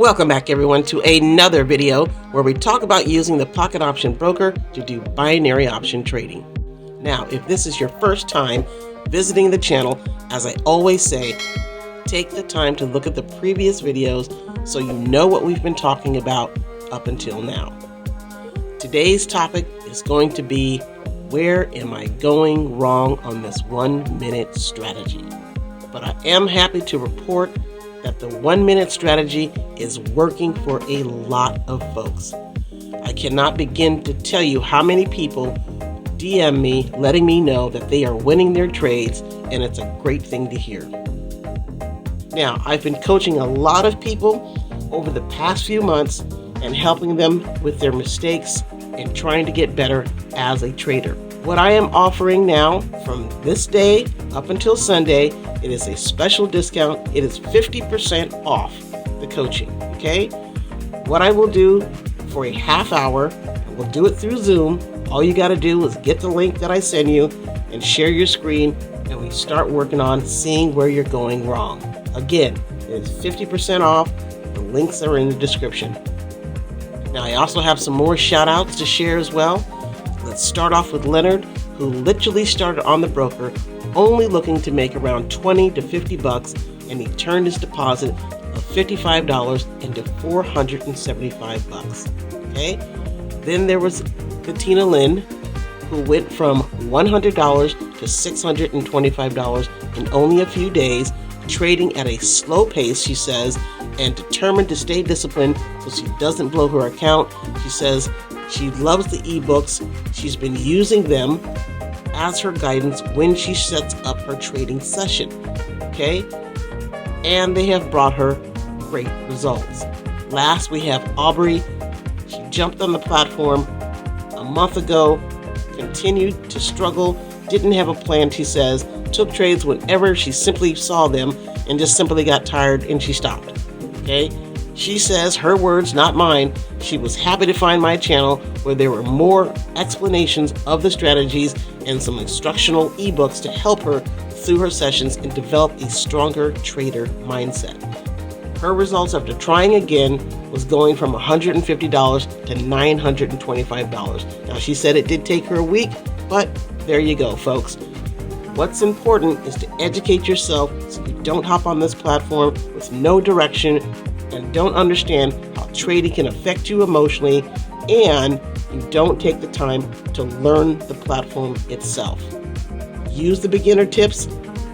Welcome back everyone to another video where we talk about using the pocket option broker to do binary option trading. Now, if this is your first time visiting the channel, as I always say, take the time to look at the previous videos so you know what we've been talking about up until now. Today's topic is going to be, where am I going wrong on this 1 minute strategy? But I am happy to report that the 1 minute strategy is working for a lot of folks. I cannot begin to tell you how many people DM me letting me know that they are winning their trades, and it's a great thing to hear. Now, I've been coaching a lot of people over the past few months and helping them with their mistakes and trying to get better as a trader. What I am offering now from this day up until Sunday, it is a special discount. It is 50% off the coaching, okay? What I will do for a half hour, we'll do it through Zoom. All you got to do is get the link that I send you and share your screen, and we start working on seeing where you're going wrong. Again, it is 50% off. The links are in the description. Now, I also have some more shout outs to share as well. Let's start off with Leonard, who literally started on the broker only looking to make around 20 to 50 bucks, and he turned his deposit of $55 into 475 bucks. Okay? Then there was Katina Lynn, who went from $100 to $625 in only a few days, trading at a slow pace, she says, and determined to stay disciplined so she doesn't blow her account. She says she loves the ebooks. She's been using them as her guidance when she sets up her trading session. Okay? And they have brought her great results. Last, we have Aubrey. She jumped on the platform a month ago, continued to struggle, didn't have a plan, she says, took trades whenever she simply saw them and just simply got tired and she stopped. Okay? She says, her words, not mine, she was happy to find my channel where there were more explanations of the strategies and some instructional ebooks to help her through her sessions and develop a stronger trader mindset. Her results after trying again was going from $150 to $925. Now, she said it did take her a week, but there you go, folks. What's important is to educate yourself so you don't hop on this platform with no direction and don't understand how trading can affect you emotionally, and you don't take the time to learn the platform itself. Use the beginner tips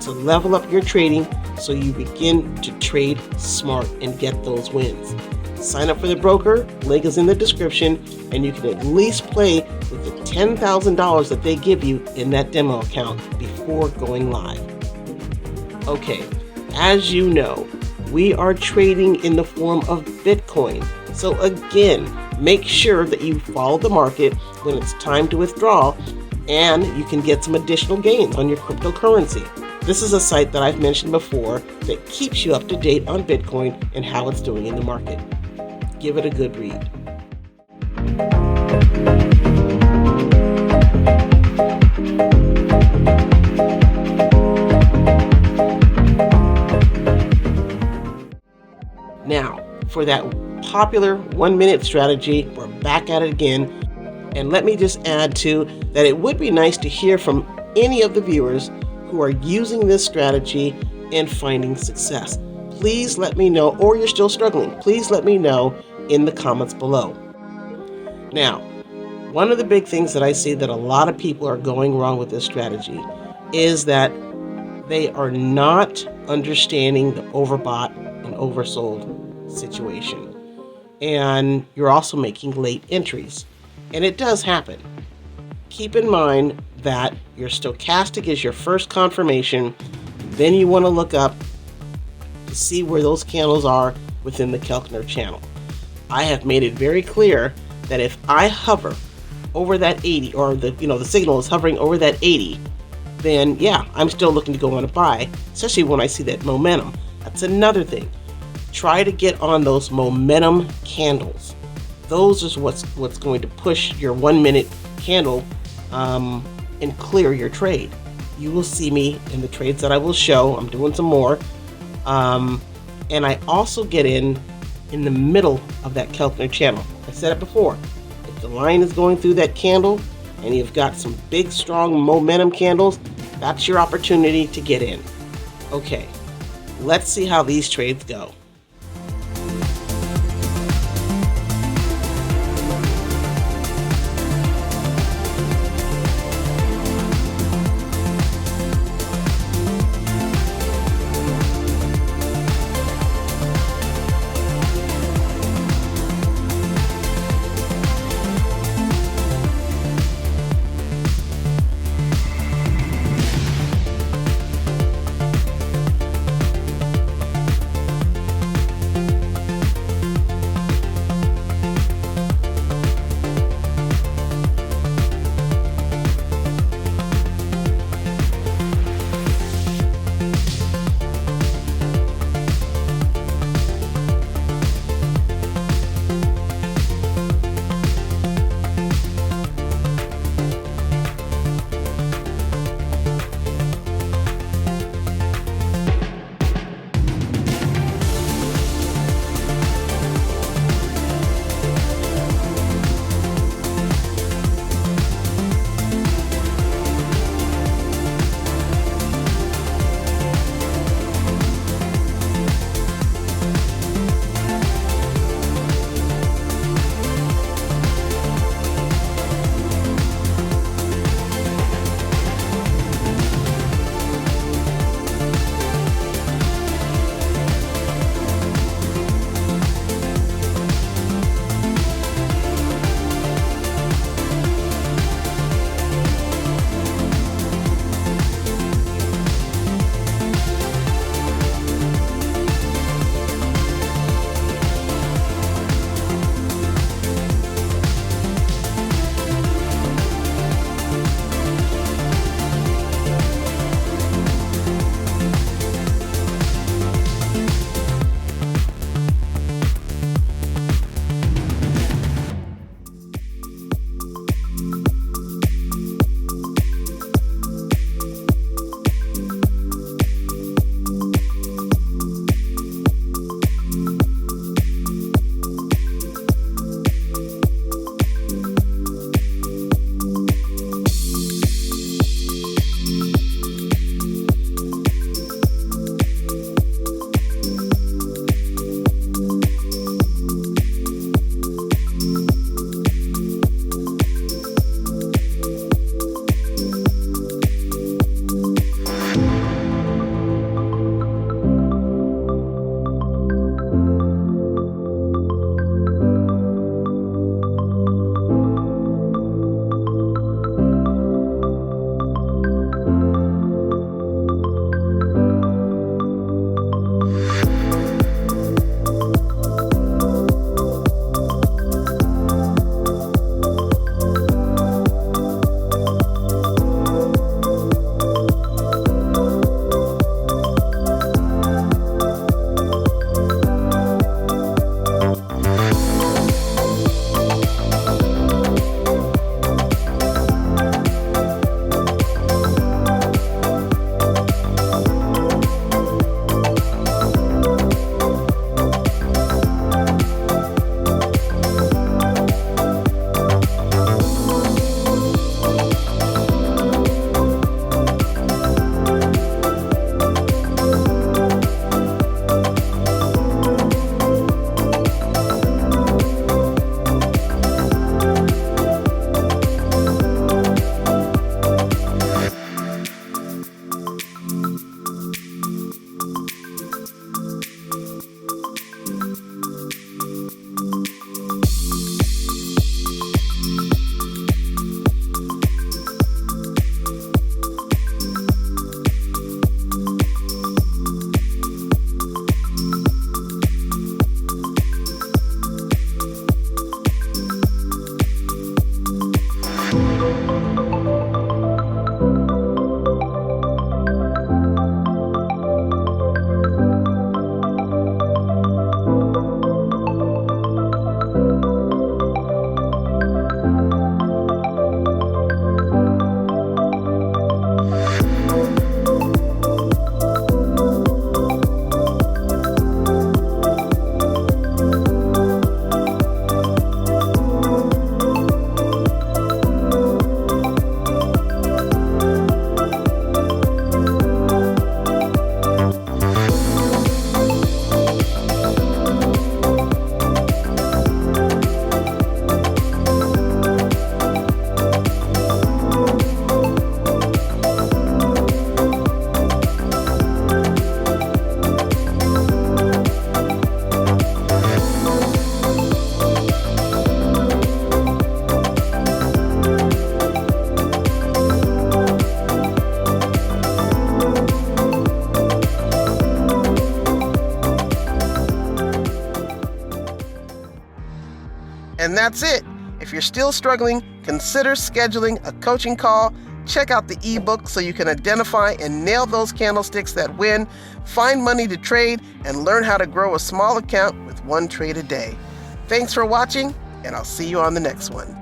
to level up your trading so you begin to trade smart and get those wins. Sign up for the broker, link is in the description, and you can at least play with the $10,000 that they give you in that demo account before going live. Okay, as you know, we are trading in the form of Bitcoin. So again, make sure that you follow the market when it's time to withdraw, and you can get some additional gains on your cryptocurrency. This is a site that I've mentioned before that keeps you up to date on Bitcoin and how it's doing in the market. Give it a good read. Now, for that popular 1 minute strategy, we're back at it again. And let me just add too that it would be nice to hear from any of the viewers who are using this strategy and finding success. Please let me know, or you're still struggling, please let me know in the comments below. Now, one of the big things that I see that a lot of people are going wrong with this strategy is that they are not understanding the overbought and oversold situation. And you're also making late entries. And it does happen. Keep in mind that your stochastic is your first confirmation. Then you want to look up to see where those candles are within the Kelkner channel. I have made it very clear that if I hover over that 80, or the signal is hovering over that 80, then yeah, I'm still looking to go on a buy, especially when I see that momentum. That's another thing. Try to get on those momentum candles. Those is what's going to push your 1 minute candle and clear your trade. You will see me in the trades that I will show. I'm doing some more. And I also get in in the middle of that Keltner channel. I said it before. If the line is going through that candle and you've got some big, strong momentum candles, that's your opportunity to get in. Okay, let's see how these trades go. that's it. If you're still struggling, consider scheduling a coaching call. Check out the ebook so you can identify and nail those candlesticks that win, find money to trade, and learn how to grow a small account with one trade a day. Thanks for watching, and I'll see you on the next one.